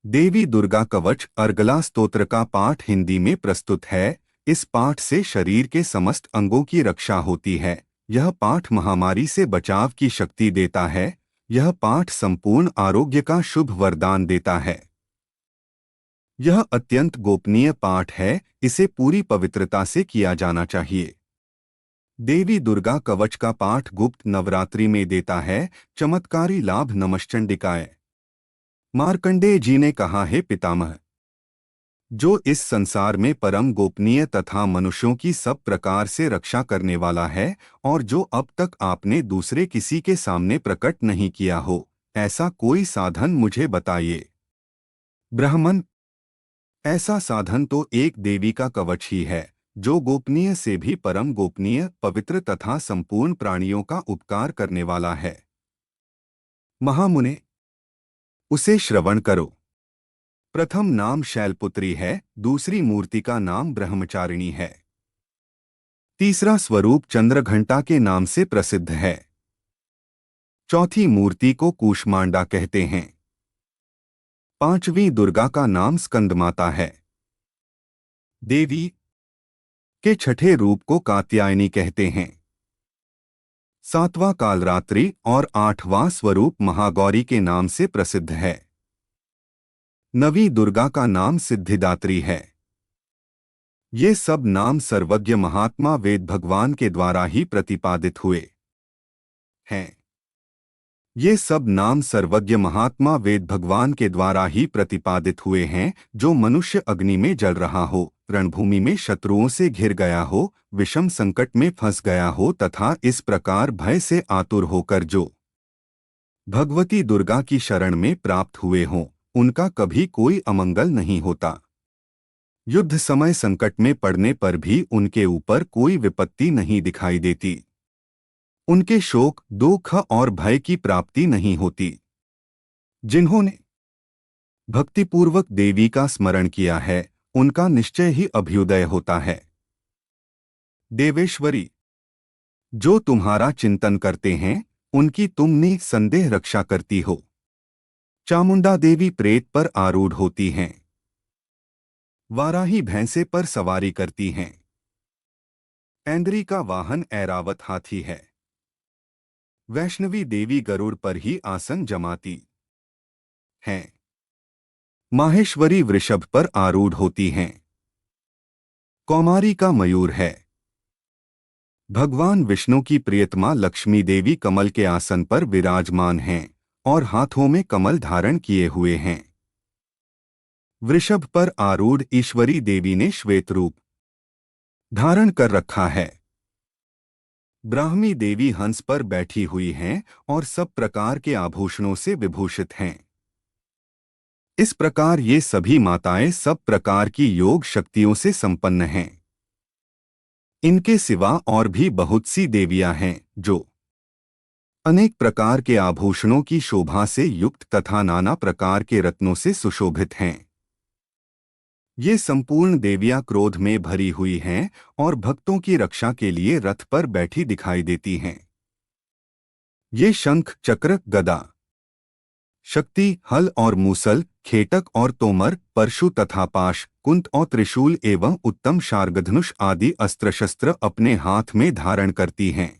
देवी दुर्गा कवच अर्गला स्तोत्र का पाठ हिंदी में प्रस्तुत है। इस पाठ से शरीर के समस्त अंगों की रक्षा होती है। यह पाठ महामारी से बचाव की शक्ति देता है। यह पाठ संपूर्ण आरोग्य का शुभ वरदान देता है। यह अत्यंत गोपनीय पाठ है, इसे पूरी पवित्रता से किया जाना चाहिए। देवी दुर्गा कवच का पाठ गुप्त नवरात्रि में देता है चमत्कारी लाभ। नमश्चंडिकाय। मार्कंडेय जी ने कहा है, पितामह, जो इस संसार में परम गोपनीय तथा मनुष्यों की सब प्रकार से रक्षा करने वाला है और जो अब तक आपने दूसरे किसी के सामने प्रकट नहीं किया हो, ऐसा कोई साधन मुझे बताइए। ब्राह्मण, ऐसा साधन तो एक देवी का कवच ही है, जो गोपनीय से भी परम गोपनीय, पवित्र तथा संपूर्ण प्राणियों का उपकार करने वाला है। महामुने, उसे श्रवण करो। प्रथम नाम शैलपुत्री है, दूसरी मूर्ति का नाम ब्रह्मचारिणी है, तीसरा स्वरूप चंद्रघंटा के नाम से प्रसिद्ध है, चौथी मूर्ति को कूष्मांडा कहते हैं, पांचवी दुर्गा का नाम स्कंदमाता है, देवी के छठे रूप को कात्यायनी कहते हैं, सातवां कालरात्रि और आठवां स्वरूप महागौरी के नाम से प्रसिद्ध है, नवीं दुर्गा का नाम सिद्धिदात्री है। ये सब नाम सर्वज्ञ महात्मा वेद भगवान के द्वारा ही प्रतिपादित हुए हैं। ये सब नाम सर्वज्ञ महात्मा वेद भगवान के द्वारा ही प्रतिपादित हुए हैं। जो मनुष्य अग्नि में जल रहा हो, रणभूमि में शत्रुओं से घिर गया हो, विषम संकट में फंस गया हो तथा इस प्रकार भय से आतुर होकर जो भगवती दुर्गा की शरण में प्राप्त हुए हों, उनका कभी कोई अमंगल नहीं होता। युद्ध समय संकट में पड़ने पर भी उनके ऊपर कोई विपत्ति नहीं दिखाई देती। उनके शोक, दुख और भय की प्राप्ति नहीं होती। जिन्होंने भक्तिपूर्वक देवी का स्मरण किया है, उनका निश्चय ही अभ्युदय होता है। देवेश्वरी, जो तुम्हारा चिंतन करते हैं, उनकी तुम निसंदेह रक्षा करती हो। चामुंडा देवी प्रेत पर आरूढ़ होती हैं, वाराही भैंसे पर सवारी करती हैं, ऐन्द्री का वाहन ऐरावत हाथी है, वैष्णवी देवी गरुड़ पर ही आसन जमाती हैं, माहेश्वरी वृषभ पर आरूढ़ होती हैं, कौमारी का मयूर है। भगवान विष्णु की प्रियतमा लक्ष्मी देवी कमल के आसन पर विराजमान हैं और हाथों में कमल धारण किए हुए हैं। वृषभ पर आरूढ़ ईश्वरी देवी ने श्वेत रूप धारण कर रखा है। ब्राह्मी देवी हंस पर बैठी हुई हैं और सब प्रकार के आभूषणों से विभूषित हैं। इस प्रकार ये सभी माताएं सब प्रकार की योग शक्तियों से संपन्न हैं। इनके सिवा और भी बहुत सी देवियां हैं, जो अनेक प्रकार के आभूषणों की शोभा से युक्त तथा नाना प्रकार के रत्नों से सुशोभित हैं। ये संपूर्ण देवियां क्रोध में भरी हुई हैं और भक्तों की रक्षा के लिए रथ पर बैठी दिखाई देती हैं। ये शंख, चक्र, गदा, शक्ति, हल और मूसल, खेटक और तोमर, परशु तथा पाश, कुंत और त्रिशूल एवं उत्तम शार्गधनुष आदि अस्त्र शस्त्र अपने हाथ में धारण करती हैं।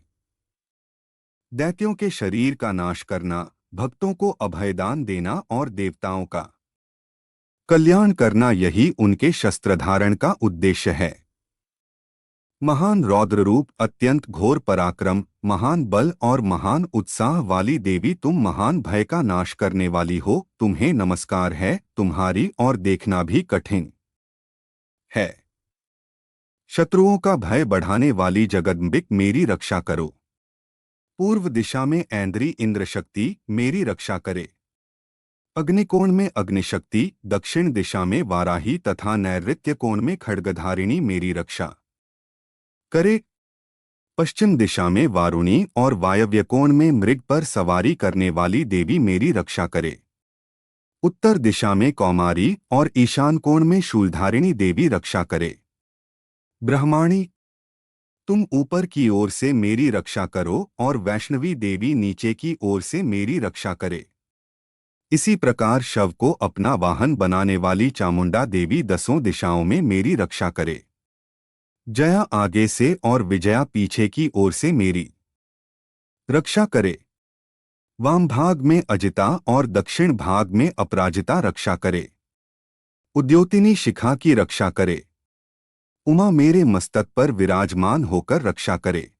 दैत्यों के शरीर का नाश करना, भक्तों को अभयदान देना और देवताओं का कल्याण करना, यही उनके शस्त्र धारण का उद्देश्य है। महान रौद्र रूप, अत्यंत घोर पराक्रम, महान बल और महान उत्साह वाली देवी, तुम महान भय का नाश करने वाली हो। तुम्हें नमस्कार है, तुम्हारी और देखना भी कठिन है। शत्रुओं का भय बढ़ाने वाली जगदम्बिक, मेरी रक्षा करो। पूर्व दिशा में ऐन्द्री इंद्र शक्ति मेरी रक्षा करे। अग्निकोण में अग्निशक्ति, दक्षिण दिशा में वाराही तथा नैऋत्य कोण में खड्गधारिणी मेरी रक्षा करे। पश्चिम दिशा में वारुणी और वायव्य कोण में मृग पर सवारी करने वाली देवी मेरी रक्षा करे। उत्तर दिशा में कौमारी और ईशान कोण में शूलधारिणी देवी रक्षा करे। ब्रह्माणी, तुम ऊपर की ओर से मेरी रक्षा करो और वैष्णवी देवी नीचे की ओर से मेरी रक्षा करे। इसी प्रकार शव को अपना वाहन बनाने वाली चामुंडा देवी 10 दिशाओं में मेरी रक्षा करे। जया आगे से और विजया पीछे की ओर से मेरी रक्षा करे। वाम भाग में अजिता और दक्षिण भाग में अपराजिता रक्षा करे। उद्योतिनी शिखा की रक्षा करे। उमा मेरे मस्तक पर विराजमान होकर रक्षा करे।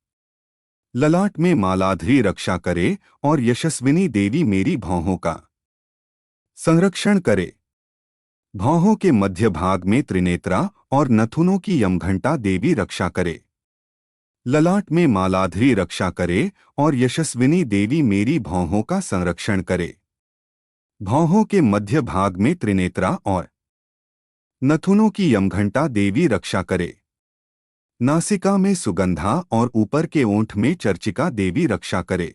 ललाट में मालाधरी रक्षा करे और यशस्विनी देवी मेरी भौहों का संरक्षण करे। भौहों के मध्य भाग में त्रिनेत्रा और नथुनों की यमघंटा देवी रक्षा करे। ललाट में मालाधरी रक्षा करे और यशस्विनी देवी मेरी भौहों का संरक्षण करे। भौहों के मध्य भाग में त्रिनेत्रा और नथुनों की यमघंटा देवी रक्षा करे। नासिका में सुगंधा और ऊपर के ओंठ में चर्चिका देवी रक्षा करे।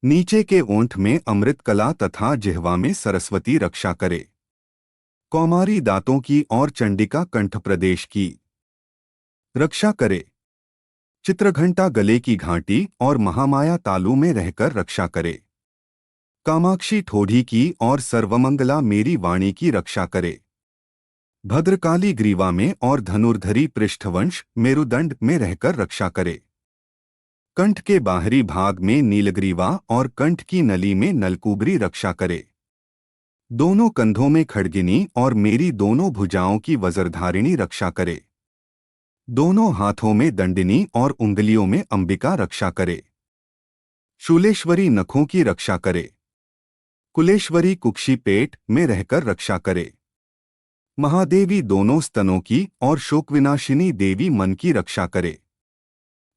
नीचे के ओंठ में अमृत कला तथा जिह्वा में सरस्वती रक्षा करे। कौमारी दांतों की और चंडिका कंठ प्रदेश की रक्षा करे। चित्रघंटा गले की घाटी और महामाया तालू में रहकर रक्षा करे। कामाक्षी ठोड़ी की और सर्वमंगला मेरी वाणी की रक्षा करे। भद्रकाली ग्रीवा में और धनुर्धरी पृष्ठवंश मेरुदंड में रहकर रक्षा करे। कंठ के बाहरी भाग में नीलग्रीवा और कंठ की नली में नलकूबरी रक्षा करे। दोनों कंधों में खड्गिनी और मेरी दोनों भुजाओं की वज्रधारिणी रक्षा करे। दोनों हाथों में दंडिनी और उंगलियों में अंबिका रक्षा करे। शूलेश्वरी नखों की रक्षा करे। कुलेश्वरी कुक्षी पेट में रहकर रक्षा करे। महादेवी दोनों स्तनों की और शोकविनाशिनी देवी मन की रक्षा करे।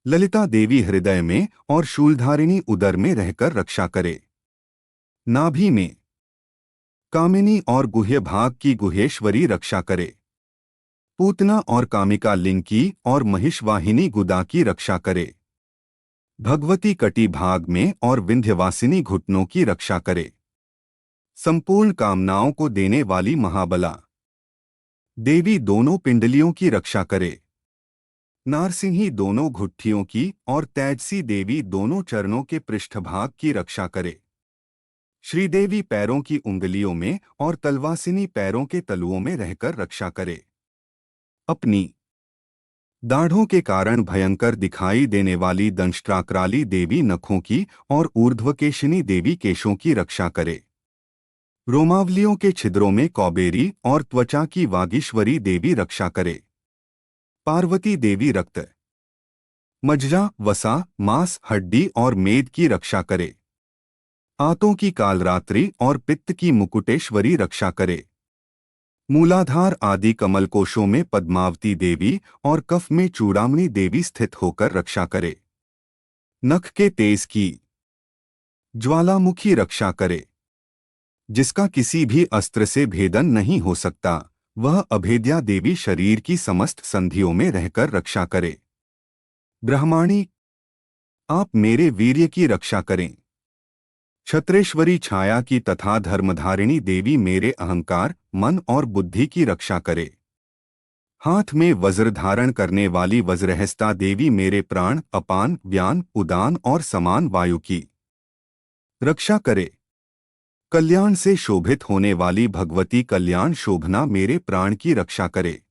ललिता देवी हृदय में और शूलधारिणी उदर में रहकर रक्षा करे। नाभि में कामिनी और गुह्य भाग की गुहेश्वरी रक्षा करे। पूतना और कामिका लिंग की और महिषवाहिनी गुदा की रक्षा करे। भगवती कटी भाग में और विंध्यवासिनी घुटनों की रक्षा करे। संपूर्ण कामनाओं को देने वाली महाबला देवी दोनों पिंडलियों की रक्षा करे। नारसिंही दोनों घुट्टियों की और तेजसी देवी दोनों चरणों के पृष्ठभाग की रक्षा करे। श्रीदेवी पैरों की उंगलियों में और तलवासिनी पैरों के तलुओं में रहकर रक्षा करे। अपनी दाढ़ों के कारण भयंकर दिखाई देने वाली दंष्ट्राक्राली देवी नखों की और ऊर्ध्वकेशिनी देवी केशों की रक्षा करे। रोमावलियों के छिद्रों में कौबेरी और त्वचा की वागीश्वरी देवी रक्षा करे। पार्वती देवी रक्त, मज्जा, वसा, मांस, हड्डी और मेद की रक्षा करे। आंतों की कालरात्रि और पित्त की मुकुटेश्वरी रक्षा करे। मूलाधार आदि कमलकोशों में पद्मावती देवी और कफ में चूड़ामणि देवी स्थित होकर रक्षा करे। नख के तेज की ज्वालामुखी रक्षा करे। जिसका किसी भी अस्त्र से भेदन नहीं हो सकता, वह अभेद्या देवी शरीर की समस्त संधियों में रहकर रक्षा करे। ब्रह्माणी, आप मेरे वीर्य की रक्षा करें। क्षत्रेश्वरी छाया की तथा धर्मधारिणी देवी मेरे अहंकार, मन और बुद्धि की रक्षा करे। हाथ में वज्र धारण करने वाली वज्रहस्ता देवी मेरे प्राण, अपान, व्यान, उदान और समान वायु की रक्षा करे। कल्याण से शोभित होने वाली भगवती कल्याण शोभना मेरे प्राण की रक्षा करे।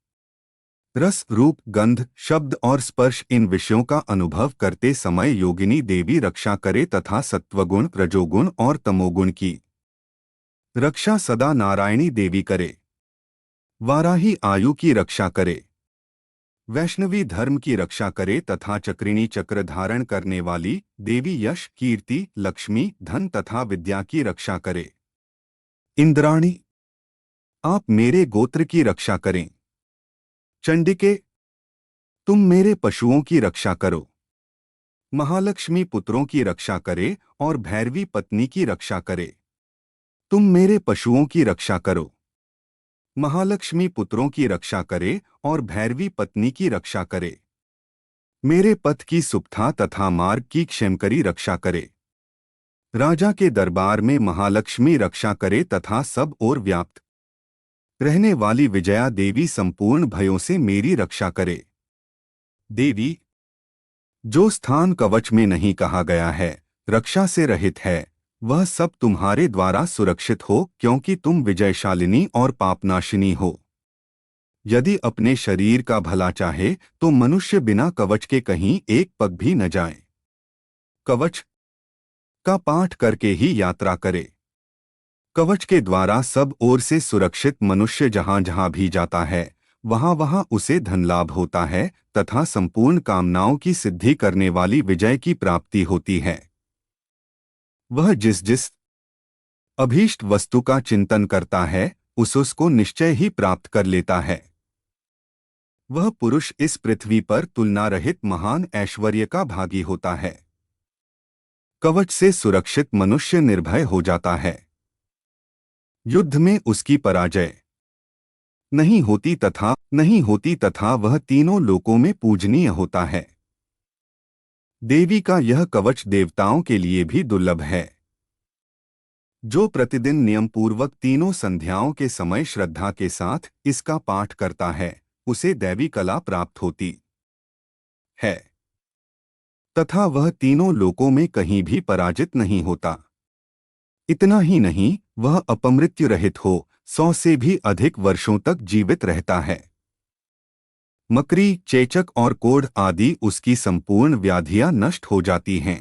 रस, रूप, गंध, शब्द और स्पर्श इन विषयों का अनुभव करते समय योगिनी देवी रक्षा करे तथा सत्वगुण, रजोगुण और तमोगुण की रक्षा सदा नारायणी देवी करे। वाराही आयु की रक्षा करे। वैष्णवी धर्म की रक्षा करे तथा चक्रिणी चक्र धारण करने वाली देवी यश, कीर्ति, लक्ष्मी, धन तथा विद्या की रक्षा करे। इंद्राणी, आप मेरे गोत्र की रक्षा करें। चंडिके, तुम मेरे पशुओं की रक्षा करो। महालक्ष्मी पुत्रों की रक्षा करे और भैरवी पत्नी की रक्षा करे। तुम मेरे पशुओं की रक्षा करो। महालक्ष्मी पुत्रों की रक्षा करे और भैरवी पत्नी की रक्षा करे। मेरे पथ की सुप्था तथा मार्ग की क्षेमकरी रक्षा करे। राजा के दरबार में महालक्ष्मी रक्षा करे तथा सब ओर व्याप्त रहने वाली विजया देवी संपूर्ण भयों से मेरी रक्षा करे। देवी, जो स्थान कवच में नहीं कहा गया है, रक्षा से रहित है, वह सब तुम्हारे द्वारा सुरक्षित हो, क्योंकि तुम विजयशालिनी और पापनाशिनी हो। यदि अपने शरीर का भला चाहे तो मनुष्य बिना कवच के कहीं एक पग भी न जाए। कवच का पाठ करके ही यात्रा करे। कवच के द्वारा सब ओर से सुरक्षित मनुष्य जहां जहां भी जाता है, वहां वहां उसे धन लाभ होता है तथा संपूर्ण कामनाओं की सिद्धि करने वाली विजय की प्राप्ति होती है। वह जिस जिस अभीष्ट वस्तु का चिंतन करता है, उसको निश्चय ही प्राप्त कर लेता है। वह पुरुष इस पृथ्वी पर तुलना रहित महान ऐश्वर्य का भागी होता है। कवच से सुरक्षित मनुष्य निर्भय हो जाता है। युद्ध में उसकी पराजय नहीं होती तथा वह तीनों लोकों में पूजनीय होता है। देवी का यह कवच देवताओं के लिए भी दुर्लभ है। जो प्रतिदिन नियमपूर्वक तीनों संध्याओं के समय श्रद्धा के साथ इसका पाठ करता है, उसे दैवी कला प्राप्त होती है तथा वह तीनों लोकों में कहीं भी पराजित नहीं होता। इतना ही नहीं, वह अपमृत्यु रहित हो 100 से भी अधिक वर्षों तक जीवित रहता है। मकरी, चेचक और कोढ़ आदि उसकी संपूर्ण व्याधियां नष्ट हो जाती हैं।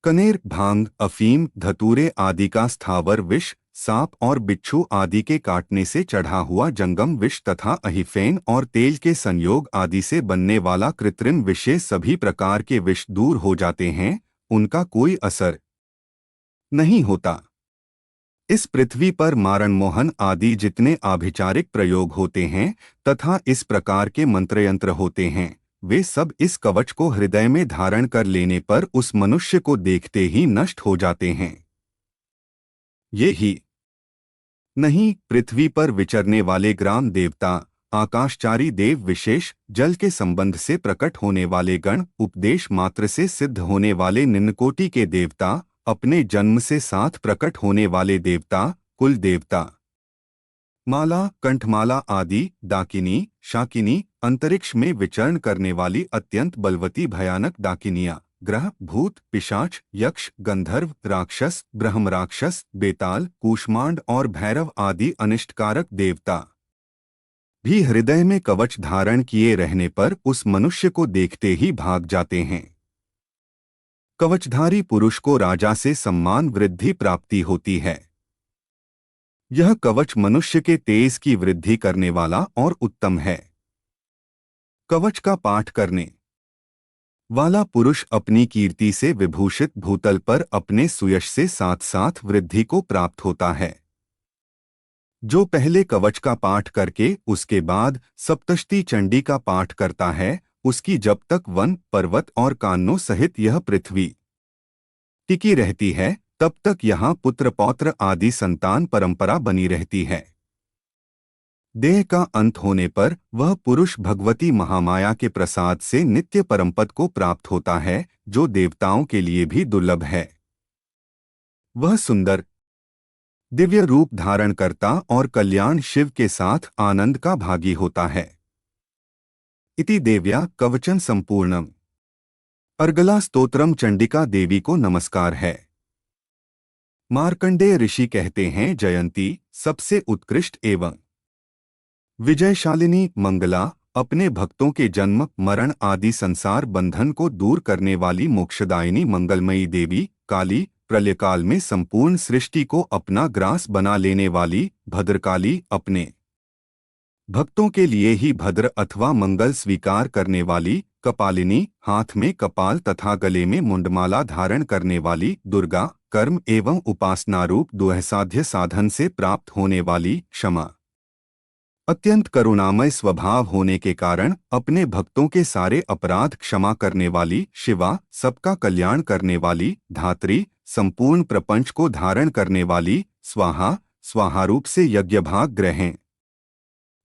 कनेर, भांग, अफीम, धतूरे आदि का स्थावर विष, सांप और बिच्छू आदि के काटने से चढ़ा हुआ जंगम विष तथा अहिफेन और तेल के संयोग आदि से बनने वाला कृत्रिम विषय सभी प्रकार के विष दूर हो जाते हैं, उनका कोई असर नहीं होता। इस पृथ्वी पर मारण मोहन आदि जितने आभिचारिक प्रयोग होते हैं तथा इस प्रकार के मंत्रयंत्र होते हैं, वे सब इस कवच को हृदय में धारण कर लेने पर उस मनुष्य को देखते ही नष्ट हो जाते हैं। ये ही नहीं, पृथ्वी पर विचरने वाले ग्राम देवता, आकाशचारी देव विशेष, जल के संबंध से प्रकट होने वाले गण, उपदेश मात्र से सिद्ध होने वाले निम्नकोटि के देवता, अपने जन्म से साथ प्रकट होने वाले देवता, कुल देवता, माला, कंठमाला आदि, डाकिनी, शाकिनी, अंतरिक्ष में विचरण करने वाली अत्यंत बलवती भयानक डाकिनियां, ग्रह, भूत, पिशाच, यक्ष, गंधर्व, राक्षस, ब्रह्मराक्षस, बेताल, कूष्मांड और भैरव आदि अनिष्टकारक देवता भी हृदय में कवच धारण किए रहने पर उस मनुष्य को देखते ही भाग जाते हैं। कवचधारी पुरुष को राजा से सम्मान वृद्धि प्राप्ति होती है। यह कवच मनुष्य के तेज की वृद्धि करने वाला और उत्तम है। कवच का पाठ करने वाला पुरुष अपनी कीर्ति से विभूषित भूतल पर अपने सुयश से साथ साथ वृद्धि को प्राप्त होता है। जो पहले कवच का पाठ करके उसके बाद सप्तशती चंडी का पाठ करता है, उसकी जब तक वन, पर्वत और कान्नों सहित यह पृथ्वी टिकी रहती है, तब तक यहाँ पुत्र पौत्र आदि संतान परंपरा बनी रहती है। देह का अंत होने पर वह पुरुष भगवती महामाया के प्रसाद से नित्य परमपद को प्राप्त होता है, जो देवताओं के लिए भी दुर्लभ है। वह सुंदर दिव्य रूप धारण करता और कल्याण शिव के साथ आनंद का भागी होता है। इति देव्या कवचन संपूर्णम। अर्गला स्तोत्रम चंडिका देवी को नमस्कार है। मार्कंडेय ऋषि कहते हैं, जयंती सबसे उत्कृष्ट एवं विजयशालिनी मंगला, अपने भक्तों के जन्म मरण आदि संसार बंधन को दूर करने वाली मोक्षदायिनी मंगलमयी देवी, काली, प्रलयकाल में संपूर्ण सृष्टि को अपना ग्रास बना लेने वाली भद्रकाली, अपने भक्तों के लिए ही भद्र अथवा मंगल स्वीकार करने वाली कपालिनी, हाथ में कपाल तथा गले में मुंडमाला धारण करने वाली दुर्गा, कर्म एवं उपासना रूप दुःसाध्य साधन से प्राप्त होने वाली क्षमा, अत्यंत करुणामय स्वभाव होने के कारण अपने भक्तों के सारे अपराध क्षमा करने वाली शिवा, सबका कल्याण करने वाली धात्री, संपूर्ण प्रपंच को धारण करने वाली स्वाहा, स्वाहारूप से यज्ञभाग ग्रहण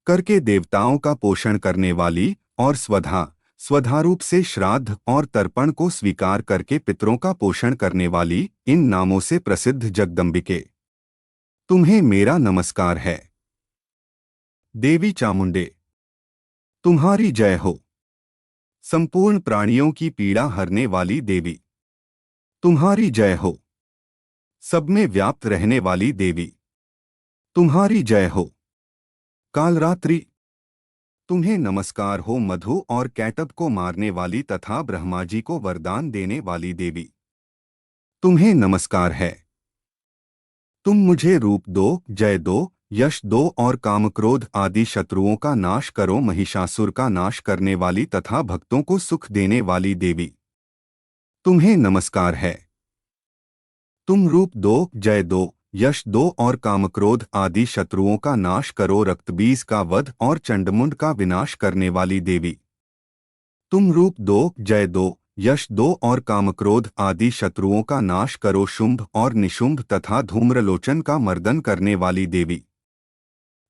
करके देवताओं का पोषण करने वाली और स्वधा, स्वधारूप से श्राद्ध और तर्पण को स्वीकार करके पितरों का पोषण करने वाली, इन नामों से प्रसिद्ध जगदम्बिके, तुम्हें मेरा नमस्कार है। देवी चामुंडे, तुम्हारी जय हो। संपूर्ण प्राणियों की पीड़ा हरने वाली देवी, तुम्हारी जय हो। सब में व्याप्त रहने वाली देवी, तुम्हारी जय हो। कालरात्रि, तुम्हें नमस्कार हो। मधु और कैटब को मारने वाली तथा ब्रह्मा जी को वरदान देने वाली देवी, तुम्हें नमस्कार है। तुम मुझे रूप दो, जय दो, यश दो और कामक्रोध आदि शत्रुओं का नाश करो। महिषासुर का नाश करने वाली तथा भक्तों को सुख देने वाली देवी, तुम्हें नमस्कार है। तुम रूप दो, जय दो, यश दो और कामक्रोध आदि शत्रुओं का नाश करो। रक्तबीज का वध और चंडमुंड का विनाश करने वाली देवी, तुम रूप दो, जय दो, यश दो और कामक्रोध आदि शत्रुओं का नाश करो। शुंभ और निशुंभ तथा धूम्रलोचन का मर्दन करने वाली देवी,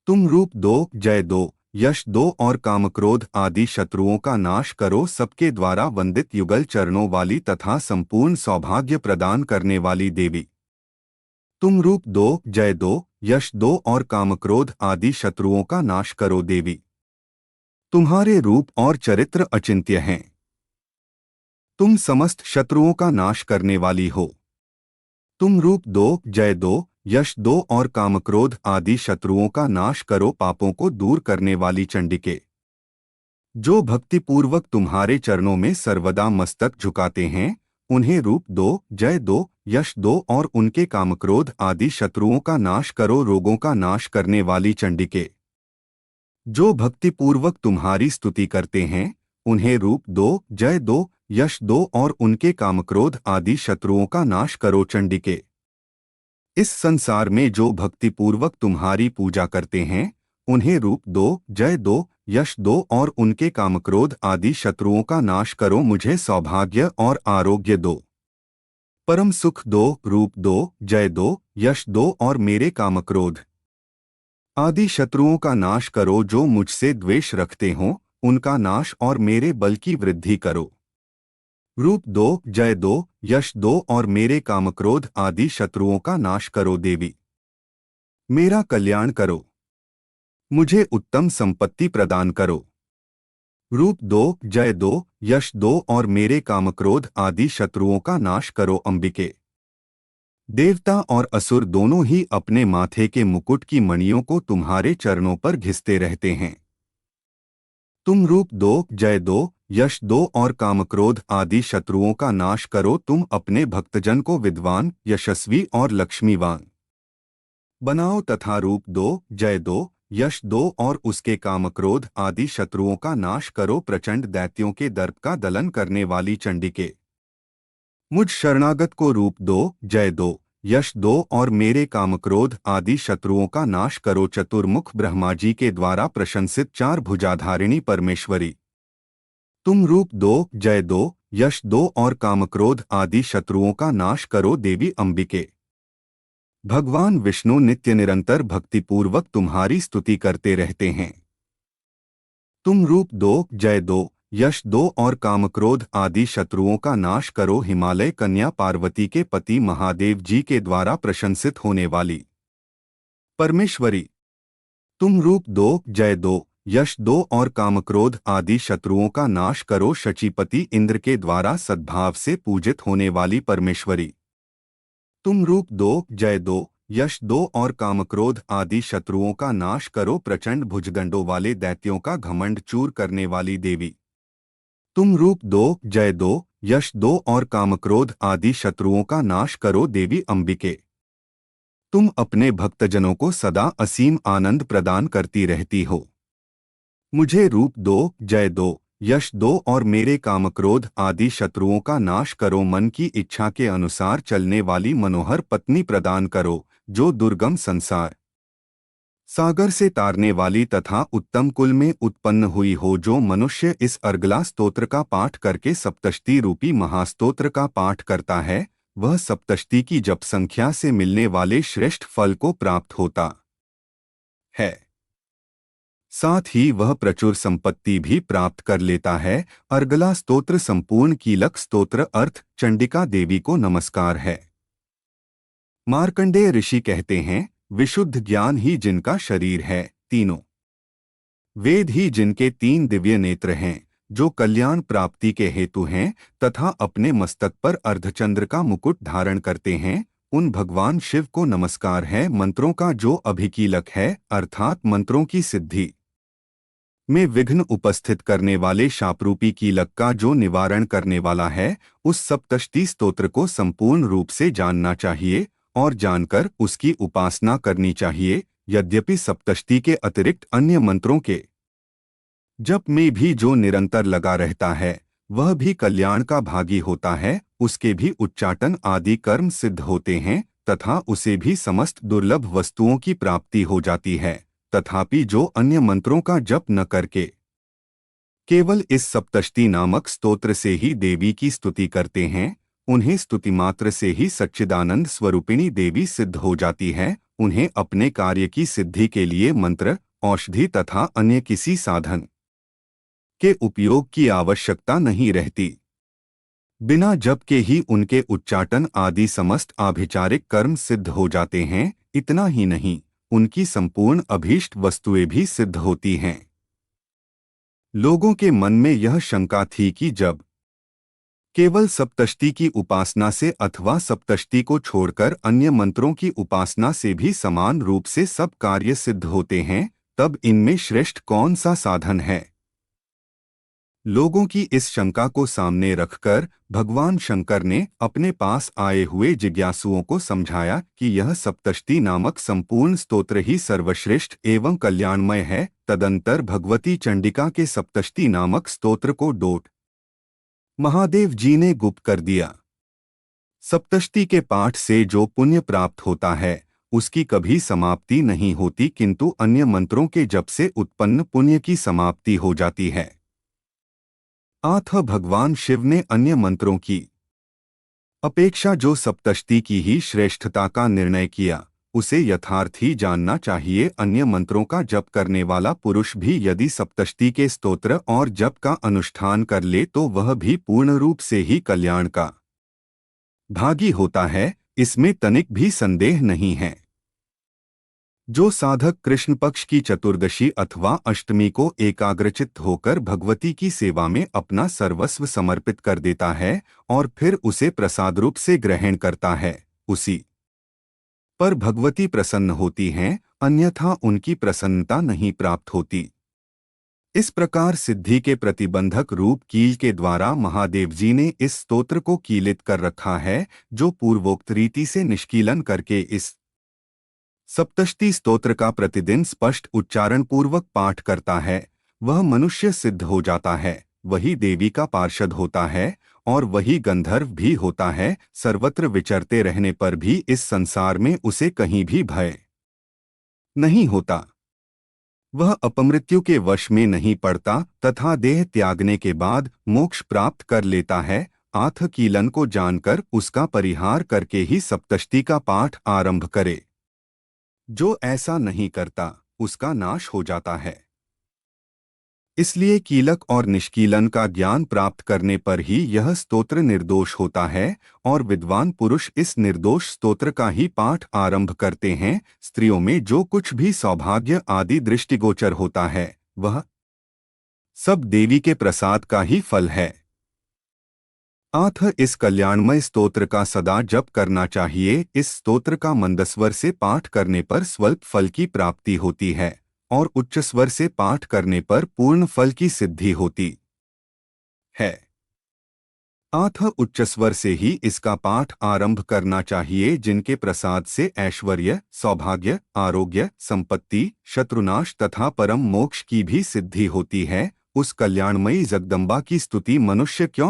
तुम रूप दो, जय दो, यश दो और कामक्रोध आदि शत्रुओं का नाश करो। सबके द्वारा वंदित युगल चरणों वाली तथा संपूर्ण सौभाग्य प्रदान करने वाली देवी, तुम रूप दो, जय दो, यश दो और कामक्रोध आदि शत्रुओं का नाश करो। देवी, तुम्हारे रूप और चरित्र अचिंत्य हैं। तुम समस्त शत्रुओं का नाश करने वाली हो। तुम रूप दो, जय दो, यश दो और कामक्रोध आदि शत्रुओं का नाश करो। पापों को दूर करने वाली चंडिके, जो भक्तिपूर्वक तुम्हारे चरणों में सर्वदा मस्तक झुकाते हैं, उन्हें रूप दो, जय दो, यश दो और उनके कामक्रोध आदि शत्रुओं का नाश करो। रोगों का नाश करने वाली चंडिके, जो भक्तिपूर्वक तुम्हारी स्तुति करते हैं, उन्हें रूप दो, जय दो, यश दो और उनके कामक्रोध आदि शत्रुओं का नाश करो। चंडिके, इस संसार में जो भक्तिपूर्वक तुम्हारी पूजा करते हैं, उन्हें रूप दो, जय दो, यश दो और उनके कामक्रोध आदि शत्रुओं का नाश करो। मुझे सौभाग्य और आरोग्य दो, परम सुख दो। रूप दो, जय दो, यश दो और मेरे कामक्रोध आदि शत्रुओं का नाश करो। जो मुझसे द्वेष रखते हों, उनका नाश और मेरे बल की वृद्धि करो। रूप दो, जय दो, यश दो और मेरे कामक्रोध आदि शत्रुओं का नाश करो। देवी, मेरा कल्याण करो, मुझे उत्तम संपत्ति प्रदान करो। रूप दो, जय दो, यश दो और मेरे कामक्रोध आदि शत्रुओं का नाश करो। अंबिके, देवता और असुर दोनों ही अपने माथे के मुकुट की मणियों को तुम्हारे चरणों पर घिसते रहते हैं। तुम रूप दो, जय दो, यश दो और कामक्रोध आदि शत्रुओं का नाश करो। तुम अपने भक्तजन को विद्वान, यशस्वी और लक्ष्मीवान बनाओ तथा रूप दो, जय दो, यश दो और उसके कामक्रोध आदि शत्रुओं का नाश करो। प्रचंड दैत्यों के दर्प का दलन करने वाली चंडिके, मुझ शरणागत को रूप दो, जय दो, यश दो और मेरे कामक्रोध आदि शत्रुओं का नाश करो। चतुर्मुख ब्रह्मा जी के द्वारा प्रशंसित चार भुजाधारिणी परमेश्वरी, तुम रूप दो, जय दो, यश दो और कामक्रोध आदि शत्रुओं का नाश करो। देवी अंबिके, भगवान विष्णु नित्य निरंतर भक्तिपूर्वक तुम्हारी स्तुति करते रहते हैं। तुम रूप दो, जय दो, यश दो और कामक्रोध आदि शत्रुओं का नाश करो। हिमालय कन्या पार्वती के पति महादेव जी के द्वारा प्रशंसित होने वाली परमेश्वरी, तुम रूप दो, जय दो, यश दो और कामक्रोध आदि शत्रुओं का नाश करो। शचीपति इंद्र के द्वारा सद्भाव से पूजित होने वाली परमेश्वरी, तुम रूप दो, जय दो, यश दो और कामक्रोध आदि शत्रुओं का नाश करो। प्रचंड भुजदंडों वाले दैत्यों का घमंड चूर करने वाली देवी, तुम रूप दो, जय दो, यश दो और कामक्रोध आदि शत्रुओं का नाश करो। देवी अंबिके, तुम अपने भक्तजनों को सदा असीम आनंद प्रदान करती रहती हो। मुझे रूप दो, जय दो, यश दो और मेरे कामक्रोध आदि शत्रुओं का नाश करो। मन की इच्छा के अनुसार चलने वाली मनोहर पत्नी प्रदान करो, जो दुर्गम संसार सागर से तारने वाली तथा उत्तम कुल में उत्पन्न हुई हो। जो मनुष्य इस अर्गला स्तोत्र का पाठ करके सप्तशती रूपी महास्तोत्र का पाठ करता है, वह सप्तशती की जप संख्या से मिलने वाले श्रेष्ठ फल को प्राप्त होता है। साथ ही वह प्रचुर संपत्ति भी प्राप्त कर लेता है। अर्गला स्तोत्र संपूर्ण कीलक स्तोत्र। अर्थ, चंडिका देवी को नमस्कार है। मार्कंडेय ऋषि कहते हैं, विशुद्ध ज्ञान ही जिनका शरीर है, तीनों वेद ही जिनके तीन दिव्य नेत्र हैं, जो कल्याण प्राप्ति के हेतु हैं तथा अपने मस्तक पर अर्धचंद्र का मुकुट धारण करते हैं, उन भगवान शिव को नमस्कार है मंत्रों का जो अभिकीलक है, अर्थात मंत्रों की सिद्धि में विघ्न उपस्थित करने वाले शापरूपी कीलक का जो निवारण करने वाला है। उस सप्तशती स्तोत्र को संपूर्ण रूप से जानना चाहिए और जानकर उसकी उपासना करनी चाहिए। यद्यपि सप्तशती के अतिरिक्त अन्य मंत्रों के जप में भी जो निरंतर लगा रहता है वह भी कल्याण का भागी होता है। उसके भी उच्चाटन आदि कर्म सिद्ध होते हैं तथा उसे भी समस्त दुर्लभ वस्तुओं की प्राप्ति हो जाती है। तथापि जो अन्य मंत्रों का जप न करके केवल इस सप्तशती नामक स्तोत्र से ही देवी की स्तुति करते हैं, उन्हें स्तुति मात्र से ही सच्चिदानंद स्वरूपिणी देवी सिद्ध हो जाती है। उन्हें अपने कार्य की सिद्धि के लिए मंत्र, औषधि तथा अन्य किसी साधन के उपयोग की आवश्यकता नहीं रहती। बिना जप के ही उनके उच्चाटन आदि समस्त आभिचारिक कर्म सिद्ध हो जाते हैं। इतना ही नहीं, उनकी संपूर्ण अभीष्ट वस्तुएं भी सिद्ध होती हैं। लोगों के मन में यह शंका थी कि जब केवल सप्तशती की उपासना से अथवा सप्तशती को छोड़कर अन्य मंत्रों की उपासना से भी समान रूप से सब कार्य सिद्ध होते हैं, तब इनमें श्रेष्ठ कौन सा साधन है। लोगों की इस शंका को सामने रखकर भगवान शंकर ने अपने पास आए हुए जिज्ञासुओं को समझाया कि यह सप्तशती नामक संपूर्ण स्तोत्र ही सर्वश्रेष्ठ एवं कल्याणमय है। तदंतर भगवती चंडिका के सप्तशती नामक स्तोत्र को डोट महादेव जी ने गुप्त कर दिया। सप्तशती के पाठ से जो पुण्य प्राप्त होता है उसकी कभी समाप्ति नहीं होती, किंतु अन्य मंत्रों के जप से उत्पन्न पुण्य की समाप्ति हो जाती है। अतः भगवान शिव ने अन्य मंत्रों की अपेक्षा जो सप्तशती की ही श्रेष्ठता का निर्णय किया, उसे यथार्थ ही जानना चाहिए। अन्य मंत्रों का जप करने वाला पुरुष भी यदि सप्तशती के स्तोत्र और जप का अनुष्ठान कर ले तो वह भी पूर्ण रूप से ही कल्याण का भागी होता है, इसमें तनिक भी संदेह नहीं है। जो साधक कृष्ण पक्ष की चतुर्दशी अथवा अष्टमी को एकाग्रचित्त होकर भगवती की सेवा में अपना सर्वस्व समर्पित कर देता है और फिर उसे प्रसाद रूप से ग्रहण करता है, उसी पर भगवती प्रसन्न होती हैं, अन्यथा उनकी प्रसन्नता नहीं प्राप्त होती। इस प्रकार सिद्धि के प्रतिबंधक रूप कील के द्वारा महादेव जी ने इस स्तोत्र को कीलित कर रखा है। जो पूर्वोक्त रीति से निष्कीलन करके इस सप्तशती स्तोत्र का प्रतिदिन स्पष्ट उच्चारण पूर्वक पाठ करता है, वह मनुष्य सिद्ध हो जाता है, वही देवी का पार्षद होता है और वही गंधर्व भी होता है। सर्वत्र विचरते रहने पर भी इस संसार में उसे कहीं भी भय नहीं होता। वह अपमृत्यु के वश में नहीं पड़ता तथा देह त्यागने के बाद मोक्ष प्राप्त कर लेता है। आथ कीलन को जानकर उसका परिहार करके ही सप्तशती का पाठ आरंभ करे। जो ऐसा नहीं करता उसका नाश हो जाता है। इसलिए कीलक और निष्कीलन का ज्ञान प्राप्त करने पर ही यह स्तोत्र निर्दोष होता है और विद्वान पुरुष इस निर्दोष स्तोत्र का ही पाठ आरंभ करते हैं। स्त्रियों में जो कुछ भी सौभाग्य आदि दृष्टिगोचर होता है वह सब देवी के प्रसाद का ही फल है। अतः इस कल्याणमय स्तोत्र का सदा जप करना चाहिए। इस स्तोत्र का मंदस्वर से पाठ करने पर स्वल्प फल की प्राप्ति होती है और उच्च स्वर से पाठ करने पर पूर्ण फल की सिद्धि होती है। अतः उच्च स्वर से ही इसका पाठ आरंभ करना चाहिए। जिनके प्रसाद से ऐश्वर्य, सौभाग्य, आरोग्य, संपत्ति, शत्रुनाश तथा परम मोक्ष की भी सिद्धि होती है, उस कल्याणमयी जगदम्बा की स्तुति मनुष्य क्यों